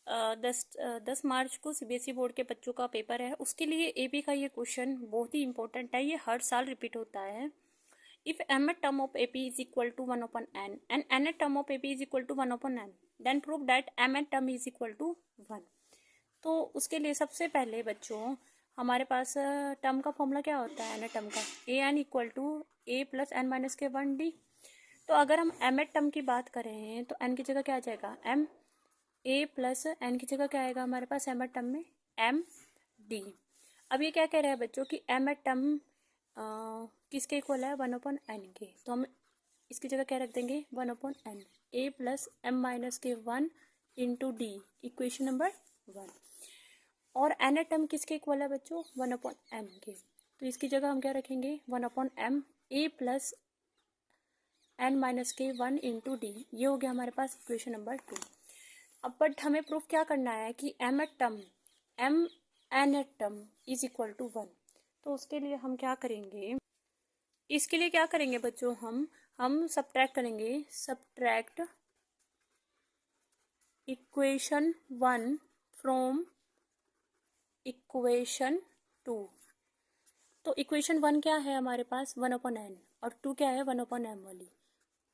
10 मार्च को CBSE board के बच्चों का पेपर है, उसके लिए एपी का ये क्वेश्चन बहुत ही इंपॉर्टेंट है, ये हर साल रिपीट होता है। If m at term of AP is equal to 1 upon n and n at term of AP is equal to 1 upon n, then prove that m at term is equal to 1। तो उसके लिए सबसे पहले बच्चों हमारे पास term का formula क्या होता है, n टर्म का a n equal to A plus N minus के 1d। तो अगर हम m at टर्म की बात करें तो n की जगह क्या आ जाएगा m, a प्लस एन की जगह क्या आएगा हमारे पास m at टर्म में m d। अब ये क्या कह रहा है बच्चों कि m at टर्म किसके इक्वल है 1 अपॉन एन के, तो हम इसकी जगह क्या रख देंगे 1 अपॉन एन, ए प्लस एम माइनस के 1 इंटू डी, इक्वेशन नंबर 1। और एन एट टर्म किसके इक्वल है बच्चों 1 अपॉन एम के, तो इसकी जगह हम क्या रखेंगे 1 upon M A plus N minus के 1 इंटू डी, ये हो गया हमारे पास इक्वेशन नंबर 2। अब बट हमें प्रूफ क्या करना है कि M eight term M N eight term is equal to 1। तो उसके लिए हम क्या करेंगे, इसके लिए क्या करेंगे बच्चों, हम सब्ट्रैक्ट करेंगे, सब्ट्रैक्ट इक्वेशन 1 फ्रॉम इक्वेशन 2। तो इक्वेशन 1 क्या है हमारे पास 1 अपॉन एन और 2 क्या है 1 अपॉन एम वाली,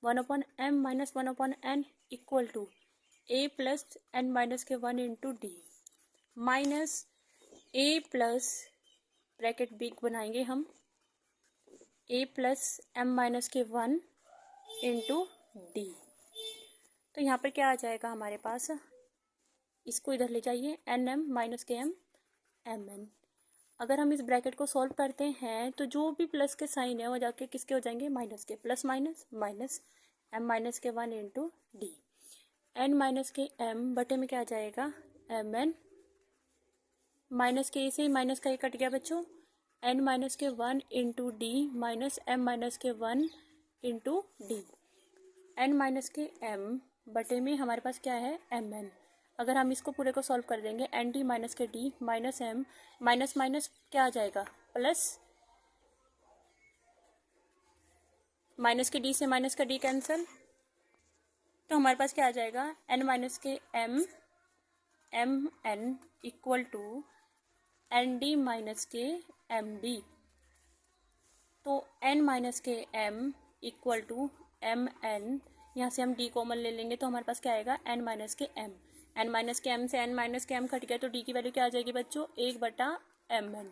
1 upon M minus 1 upon N equal to A plus N minus के 1 into D minus A plus bracket big बनाएंगे हम ए प्लस एम माइनस के 1 इंटू डी। तो यहाँ पर क्या आ जाएगा हमारे पास, इसको इधर ले जाइए एन एम माइनस के एम एम एन। अगर हम इस ब्रैकेट को सॉल्व करते हैं तो जो भी प्लस के साइन है वो जाके किसके हो जाएंगे माइनस के, plus minus minus M minus के 1 इंटू डी, एन माइनस के एम बटे में क्या आ जाएगा एम एन, माइनस के ए से माइनस का ए कट गया बच्चों, एन माइनस के 1 into D minus M minus के 1 इंटू डी, एन माइनस के एम बटे में हमारे पास क्या है एम एन। अगर हम इसको पूरे को सॉल्व कर देंगे एन डी माइनस के D minus M minus minus क्या आ जाएगा प्लस, माइनस के डी से माइनस का डी कैंसिल, तो हमारे पास क्या आ जाएगा एन माइनस के M M N equal to N D minus के एम डी। तो एन माइनस के M equal to M N, यहाँ से हम डी कॉमन ले लेंगे तो हमारे पास क्या आएगा एन माइनस के एम, एन माइनस के एम से एन माइनस के एम कट गया तो डी की वैल्यू क्या आ जाएगी बच्चों 1 बटा एम एन।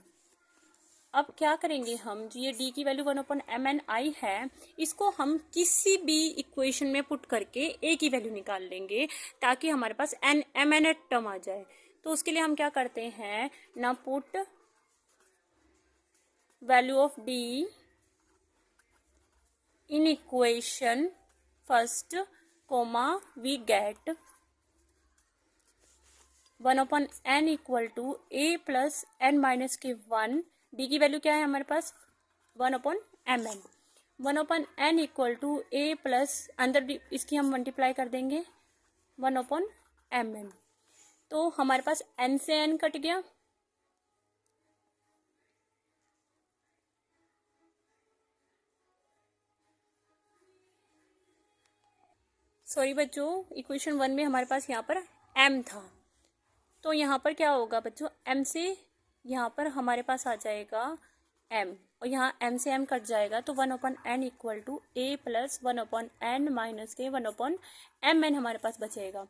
अब क्या करेंगे हम जी, ये डी की वैल्यू 1 अपॉन एम एन आई है, इसको हम किसी भी इक्वेशन में पुट करके ए की वैल्यू निकाल लेंगे ताकि हमारे पास n m N eight term आ जाए। तो उसके लिए हम क्या करते हैं ना, put value of d in equation first comma we get 1 upon N equal to A plus N minus के 1, डी की वैल्यू क्या है हमारे पास 1 upon M n, 1 upon N equal to A plus अंदर इसकी हम मल्टीप्लाई कर देंगे 1 अपॉन एम एन। तो हमारे पास n से n कट गया, सॉरी बच्चों इक्वेशन 1 में हमारे पास यहाँ पर m था, तो यहाँ पर क्या होगा बच्चों m से यहाँ पर हमारे पास आ जाएगा m और यहाँ m से m कट जाएगा तो 1 upon N equal to A plus 1 upon N minus के 1 अपॉन एम एन हमारे पास बचेगा।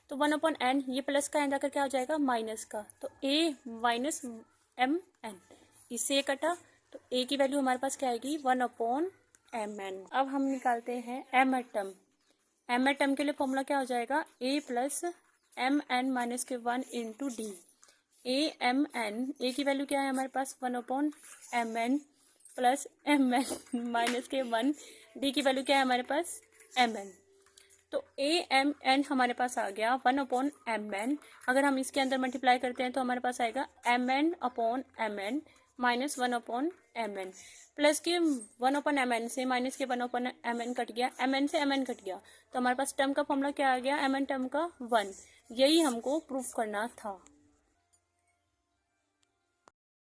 तो 1 अपॉन एन ये प्लस का एन जाकर क्या हो जाएगा माइनस का, तो ए माइनस एम एन, इससे ये कटा तो ए की वैल्यू हमारे पास क्या आएगी 1 अपॉन एम एन। अब हम निकालते हैं m eight term, m eight term के लिए फॉर्मूला क्या हो जाएगा a plus m N minus के 1 into d, a m n, a की वैल्यू क्या है हमारे पास 1 upon M N plus m N minus के 1, डी की वैल्यू क्या है हमारे पास एम एन। तो ए एम एन हमारे पास आ गया 1 अपॉन एम एन, अगर हम इसके अंदर मल्टीप्लाई करते हैं तो हमारे पास आएगा M N upon M N minus 1 upon M N, plus के 1 अपॉन एम एन से माइनस के 1 अपॉन एम एन कट गया, एम एन से एम एन कट गया, तो हमारे पास टर्म का फॉर्मूला क्या आ गया एम एन टर्म का 1। यही हमको प्रूफ करना था।